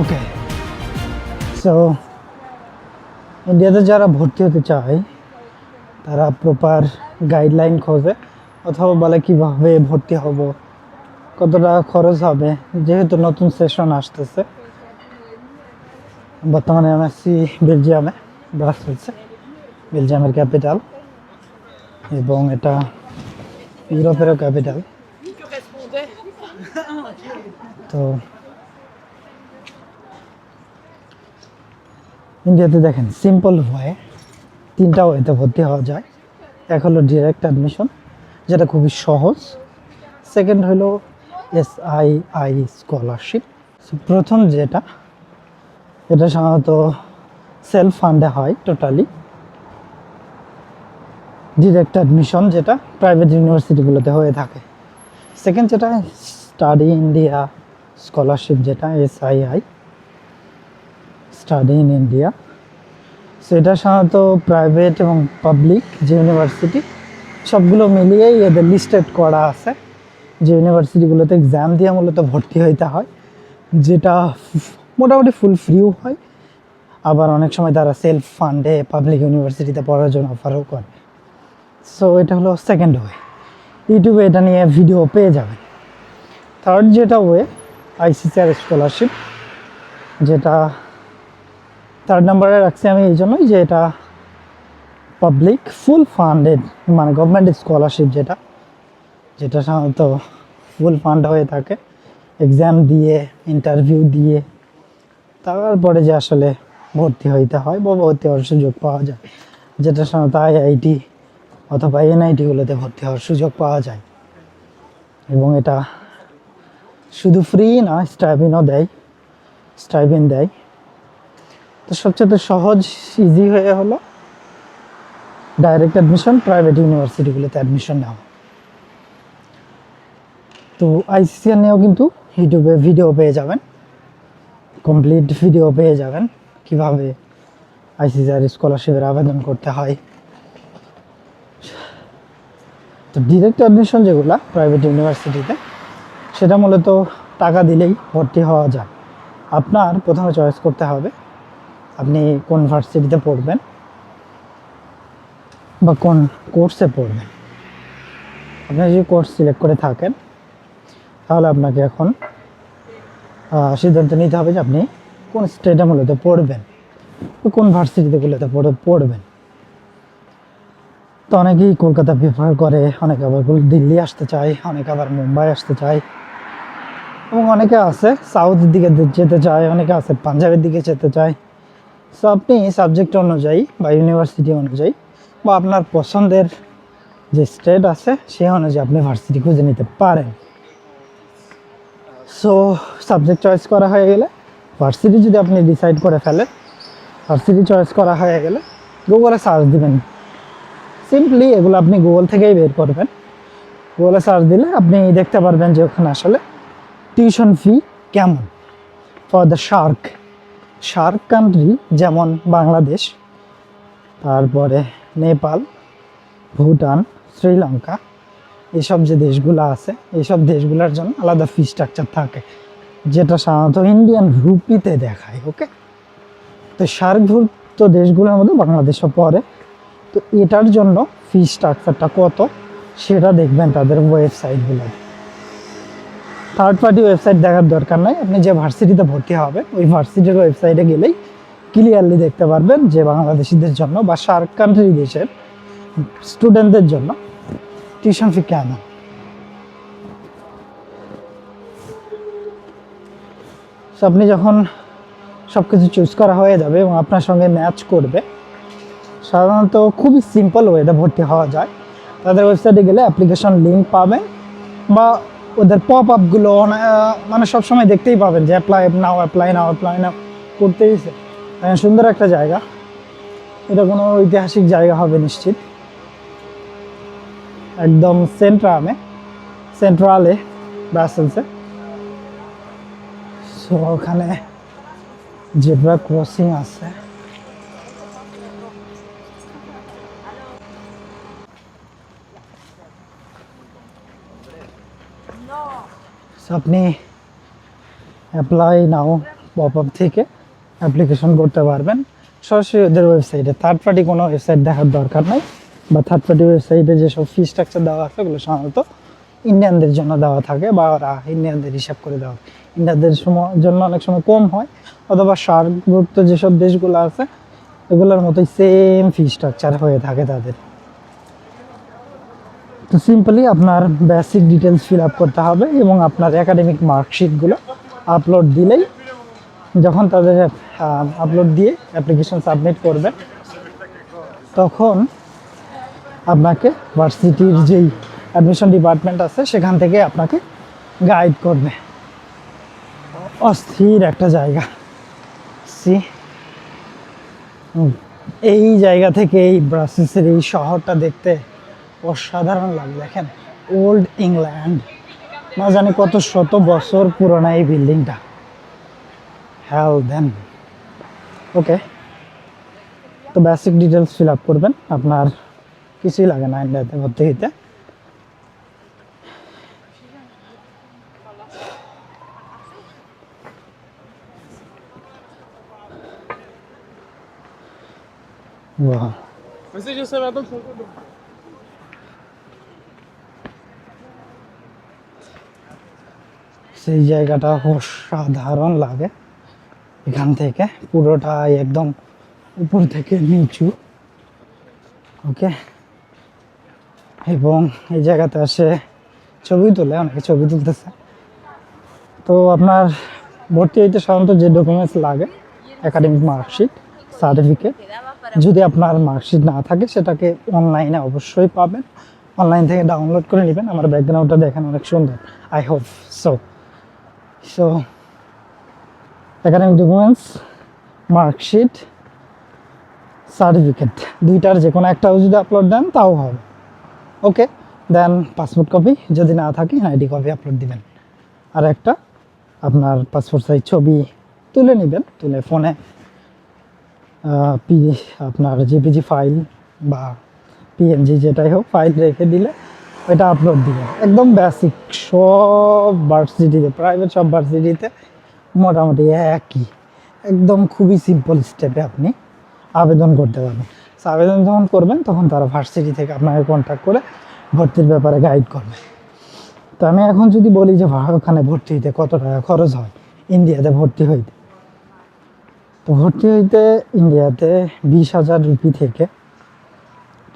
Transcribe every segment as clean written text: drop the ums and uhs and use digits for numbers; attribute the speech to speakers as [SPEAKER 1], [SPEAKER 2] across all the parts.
[SPEAKER 1] ওকে, so ইন্ডিয়াতে যারা ভর্তি হতে চায় তারা প্রপার গাইডলাইন খোঁজে অথবা বলে কীভাবে ভর্তি হব, কত টাকা খরচ হবে। যেহেতু নতুন সেশন আসতেছে, বর্তমানে এমএসসি বেলজিয়ামে ব্রাসেলসে, বেলজিয়ামের ক্যাপিটাল, এবং এটা ইউরোপেরও ক্যাপিটাল। তো ইন্ডিয়াতে দেখেন সিম্পল ওয়ে, তিনটা ওয়েতে ভর্তি হওয়া যায়। এক হলো ডিরেক্ট অ্যাডমিশন, যেটা খুবই সহজ। সেকেন্ড হলো SII স্কলারশিপ। প্রথম যেটা, এটা সাধারণত সেলফ ফান্ডে হয় টোটালি। ডিরেক্ট অ্যাডমিশন যেটা প্রাইভেট ইউনিভার্সিটিগুলোতে হয়ে থাকে। সেকেন্ড যেটা স্টাডি ইন্ডিয়া স্কলারশিপ, যেটা SII স্টাডি ইন ইন্ডিয়া। সেটা সাধারণত প্রাইভেট এবং পাবলিক যে ইউনিভার্সিটি সবগুলো মিলিয়েই এদের লিস্টেড করা আছে, যে ইউনিভার্সিটিগুলোতে এক্সাম দিয়ে মূলত ভর্তি হইতে হয়, যেটা মোটামুটি ফুল ফ্রিও হয়। আবার অনেক সময় তারা সেলফ ফান্ডে পাবলিক ইউনিভার্সিটিতে পড়ার জন্য অফারও করে। সো এটা হলো সেকেন্ড ওয়ে, ইউটিউবে এটা নিয়ে ভিডিও পেয়ে যাবেন। থার্ড যেটা ওয়ে, ICCR স্কলারশিপ, যেটা থার্ড নাম্বারে রাখছি আমি এই জন্যই যে এটা পাবলিক ফুল ফান্ডেড, মানে গভর্নমেন্ট স্কলারশিপ, যেটা সাধারণত ফুল ফান্ড হয়ে থাকে। এক্সাম দিয়ে, ইন্টারভিউ দিয়ে তারপরে যে আসলে ভর্তি হইতে হয় বা ভর্তি হওয়ার সুযোগ পাওয়া যায়, যেটা সাধারণত IIT অথবা NIT-গুলোতে ভর্তি হওয়ার সুযোগ পাওয়া যায়। এবং এটা শুধু ফ্রি না, স্টাইপেন্ড দেয়। তো সবচেয়ে সহজ ইজি হয়ে হলো ডাইরেক্ট অ্যাডমিশন, প্রাইভেট ইউনিভার্সিটিগুলোতে অ্যাডমিশন নেওয়া। তো ICCR নিয়েও কিন্তু ইউটিউবে ভিডিও পেয়ে যাবেন, কমপ্লিট ভিডিও পেয়ে যাবেন কীভাবে ICCR স্কলারশিপের আবেদন করতে হয়। তো ডিরেক্ট অ্যাডমিশন যেগুলো প্রাইভেট ইউনিভার্সিটিতে, সেটা মূলত টাকা দিলেই ভর্তি হওয়া যায়। আপনার প্রথমে চয়েস করতে হবে আপনি কোন ভার্সিটিতে পড়বেন বা কোন কোর্সে পড়বেন। আপনি যদি কোর্স সিলেক্ট করে থাকেন, তাহলে আপনাকে এখন সিদ্ধান্ত নিতে হবে যে আপনি কোন স্টেটে মূলত পড়বেন, কোন ভার্সিটিগুলোতে পড়বেন। তো অনেকেই কলকাতা প্রিফার করে, অনেকে আবার দিল্লি আসতে চায়, অনেকে আবার মুম্বাই আসতে চায়, এবং অনেকে আছে সাউথের দিকে যেতে চায়, অনেকে আছে পাঞ্জাবের দিকে যেতে চায়। সো আপনি সাবজেক্ট অনুযায়ী বা ইউনিভার্সিটি অনুযায়ী বা আপনার পছন্দের যে স্টেট আছে সেই অনুযায়ী আপনি ভার্সিটি খুঁজে নিতে পারেন। সো সাবজেক্ট চয়েস করা হয়ে গেলে, ভার্সিটি যদি আপনি ডিসাইড করে ফেলেন, ভার্সিটি চয়েস করা হয়ে গেলে গুগলে সার্চ দিবেন। সিম্পলি এগুলো আপনি গুগল থেকেই বের করবেন। গুগলে সার্চ দিলে আপনি দেখতে পারবেন যে ওখানে আসলে টিউশন ফি কেমন ফর দ্য শার্ক কান্ট্রি, যেমন বাংলাদেশ, তারপরে নেপাল, ভুটান, শ্রীলঙ্কা, এইসব যে দেশগুলো আছে, এইসব দেশগুলোর জন্য আলাদা ফি স্ট্রাকচার থাকে, যেটা সাধারণত ইন্ডিয়ান রুপিতে দেখায়। ওকে, তো শার্কভুক্ত দেশগুলোর মধ্যে বাংলাদেশও পড়ে। তো এটার জন্য ফি স্ট্রাকচারটা কত সেটা দেখবেন তাদের ওয়েবসাইটগুলোতে। থার্ড পার্টি ওয়েবসাইট দেখার দরকার নাই, আপনি যে ভার্সিটিতে ভর্তি হবেন ওই ভার্সিটির ওয়েবসাইটে গেলেই ক্লিয়ারলি দেখতে পারবেন যে বাংলাদেশিদের জন্য বা শার্ক কান্ট্রি দেশের স্টুডেন্টদের জন্য টিউশন ফি কেমন। সো আপনি যখন সব কিছু চুজ করা হয়ে যাবে এবং আপনার সঙ্গে ম্যাচ করবে, সাধারণত খুবই সিম্পল ওয়েতে ভর্তি হওয়া যায়। তাদের ওয়েবসাইটে গেলে অ্যাপ্লিকেশন লিঙ্ক পাবেন বা ওদের পপ আপগুলো মানে সবসময় দেখতেই পাবেন যে অ্যাপ্লাই নাও করতেইছে। সুন্দর একটা জায়গা, এটা কোনো ঐতিহাসিক জায়গা হবে নিশ্চিত, একদম সেন্ট্রালে ব্রাসেলসে। সো ওখানে জেব্রা ক্রসিং আছে। আপনি অ্যাপ্লাই নাও পপ আপ থেকে অ্যাপ্লিকেশন করতে পারবেন সরাসরি ওদের ওয়েবসাইটে। থার্ড পার্টি কোনো ওয়েবসাইট দেখার দরকার নাই, বা থার্ড পার্টি ওয়েবসাইটে যেসব ফি স্ট্রাকচার দেওয়া আছে ওগুলো সাধারণত ইন্ডিয়ানদের জন্য দেওয়া থাকে, বা ওরা ইন্ডিয়ানদের হিসাব করে দেওয়া হয়। ইন্ডিয়ানদের জন্য অনেক সময় কম হয়, অথবা সার্কভুক্ত যেসব দেশগুলো আছে এগুলোর মতোই সেম ফি স্ট্রাকচার হয়ে থাকে তাদের। তো সিম্পলি আপনার বেসিক ডিটেলস ফিল আপ করতে হবে এবং আপনার একাডেমিক মার্কশিটগুলো আপলোড দিলেই, যখন তাদের আপলোড দিয়ে অ্যাপ্লিকেশন সাবমিট করবেন তখন আপনাকে ভার্সিটির যেই অ্যাডমিশন ডিপার্টমেন্ট আছে সেখান থেকে আপনাকে গাইড করবে। অস্থির একটা জায়গা। এই জায়গা থেকে এই ব্রাসেলসের এই শহরটা দেখতে অসাধারণ লাগে। দেখেন, ওল্ড ইংল্যান্ড, না জানি কত শত বছর পুরোনো এই বিল্ডিংটা। হ্যাল দেন ওকে, তো বেসিক ডিটেলস ফিল আপ করবেন, আপনার কিছুই লাগে না ইন্ডিয়াতে ভর্তি হইতে। সেই জায়গাটা অসাধারণ লাগে। এখান থেকে পুরোটাই একদম উপর থেকে নিচু। ওকে, এবং এই জায়গাতে আসে ছবি তোলে, অনেকে ছবি তুলতেছে। তো আপনার ভর্তি হইতে সাধারণত যে ডকুমেন্টস লাগে, একাডেমিক মার্কশিট, সার্টিফিকেট। যদি আপনার মার্কশিট না থাকে সেটাকে অনলাইনে অবশ্যই পাবেন, অনলাইন থেকে ডাউনলোড করে নেবেন। আমার ব্যাকগ্রাউন্ডটা দেখেন অনেক সুন্দর, I hope so. Academic documents, marksheet, certificate, দুইটার যে কোনো একটাও যদি আপলোড দেন তাও হবে। ওকে, দেন পাসপোর্ট কপি, যদি না থাকে আইডি কপি আপলোড দিবেন। আর একটা আপনার পাসপোর্ট সাইজ ছবি তুলে নেবেন, তুলে ফোনে আপনার জেপিজি ফাইল বা পিএনজি যেটাই হোক ফাইল রেখে দিলে ওইটা আপলোড দিবেন। একদম বেসিক, সব ভার্সিটিতে, প্রাইভেট সব ভার্সিটিতে মোটামুটি একই, একদম খুবই সিম্পল স্টেপে আপনি আবেদন করতে পারবেন। আবেদন যখন করবেন তখন তারা ভার্সিটি থেকে আপনাকে কন্ট্যাক্ট করে ভর্তির ব্যাপারে গাইড করবে। তো আমি এখন যদি বলি যে ওখানে ভর্তি হইতে কত টাকা খরচ হয় ইন্ডিয়াতে ভর্তি হইতে, তো ভর্তি হইতে ইন্ডিয়াতে 20,000 রুপি থেকে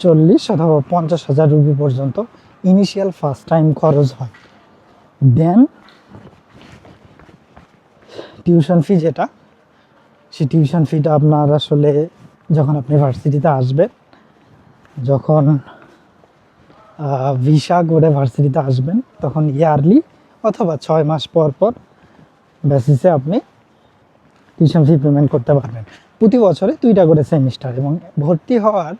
[SPEAKER 1] 40 অথবা 50,000 রুপি পর্যন্ত ইনিশিয়াল ফার্স্ট টাইম খরচ হয়। দেন টিউশন ফি যেটা, সেই টিউশন ফিটা আপনার আসলে যখন আপনি ভার্সিটিতে আসবেন, যখন ভিসা করে ভার্সিটিতে আসবেন, তখন ইয়ারলি অথবা 6 মাস পর পর বেসিসে আপনি টিউশন ফি পেমেন্ট করতে পারবেন। প্রতি বছরে 2টা করে সেমিস্টার, এবং ভর্তি হওয়ার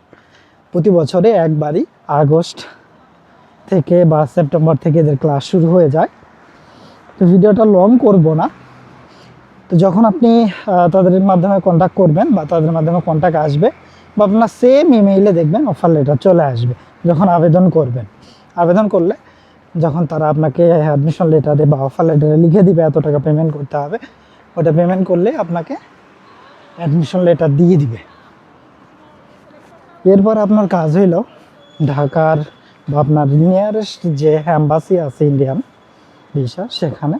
[SPEAKER 1] প্রতি বছরে একবারই আগস্ট থেকে বা সেপ্টেম্বর থেকে এদের ক্লাস শুরু হয়ে যায়। তো ভিডিওটা লং করব না। তো যখন আপনি তাদের মাধ্যমে কন্ট্যাক্ট করবেন বা তাদের মাধ্যমে কন্ট্যাক্ট আসবে, বা আপনার সেম ইমেইলে দেখবেন অফার লেটার চলে আসবে যখন আবেদন করবেন। আবেদন করলে যখন তারা আপনাকে অ্যাডমিশন লেটারে বা অফার লেটারে লিখে দিবে এত টাকা পেমেন্ট করতে হবে, ওটা পেমেন্ট করলে আপনাকে অ্যাডমিশন লেটার দিয়ে দিবে। এরপর আপনার কাজ হইল ঢাকার বা আপনার নিয়ারেস্ট যে অ্যাম্বাসি আছে ইন্ডিয়ান ভিসা, সেখানে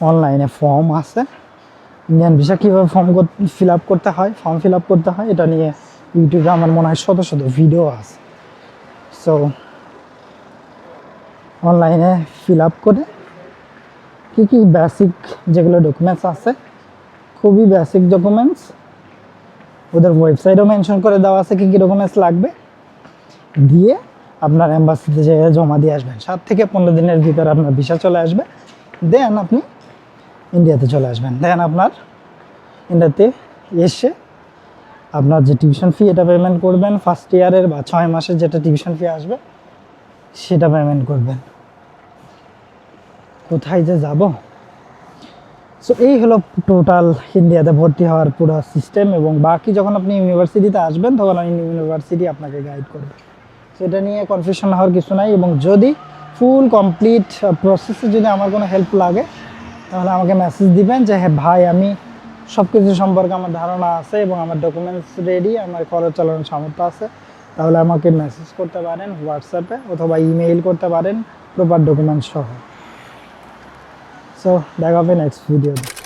[SPEAKER 1] অনলাইনে ফর্ম আছে। ইন্ডিয়ান ভিসা কীভাবে ফর্ম ফিল আপ করতে হয়, ফর্ম ফিল আপ করতে হয়, এটা নিয়ে ইউটিউবে আমার মনে হয় শত শত ভিডিও আছে। সো অনলাইনে ফিল আপ করে কী কী বেসিক যেগুলো ডকুমেন্টস আছে, খুবই বেসিক ডকুমেন্টস, ওদের ওয়েবসাইটও মেনশন করে দেওয়া আছে কী কী ডকুমেন্টস লাগবে, দিয়ে আপনার অ্যাম্বাসিতে যেয়ে জমা দিয়ে আসবেন। 7 থেকে 15 দিনের ভিতরে আপনার ভিসা চলে আসবে। দেন আপনি ইন্ডিয়াতে চলে আসবেন। দেন আপনার ইন্ডিয়াতে এসে আপনার যে টিউশন ফি এটা পেমেন্ট করবেন, ফার্স্ট ইয়ারের বা 6 মাসের যেটা টিউশন ফি আসবে সেটা পেমেন্ট করবেন। কোথায় যে যাব। সো এই হলো টোটাল ইন্ডিয়াতে ভর্তি হওয়ার পুরো সিস্টেম, এবং বাকি যখন আপনি ইউনিভার্সিটিতে আসবেন তখন ইউনিভার্সিটি আপনাকে গাইড করবে। সেটা নিয়ে কনফিউশন হওয়ার কিছু নাই। এবং যদি ফুল কমপ্লিট প্রসেসে যদি আমার কোনো হেল্প লাগে তাহলে আমাকে মেসেজ দিবেন যে হ্যাঁ ভাই আমি সব কিছু সম্পর্কে আমার ধারণা আছে এবং আমার ডকুমেন্টস রেডি, আমার খরচ চালানোর সামর্থ্য আছে। তাহলে আমাকে মেসেজ করতে পারেন হোয়াটসঅ্যাপে অথবা ইমেইল করতে পারেন প্রপার ডকুমেন্টস সহ। সো দেখা হবে নেক্সট ভিডিওতে।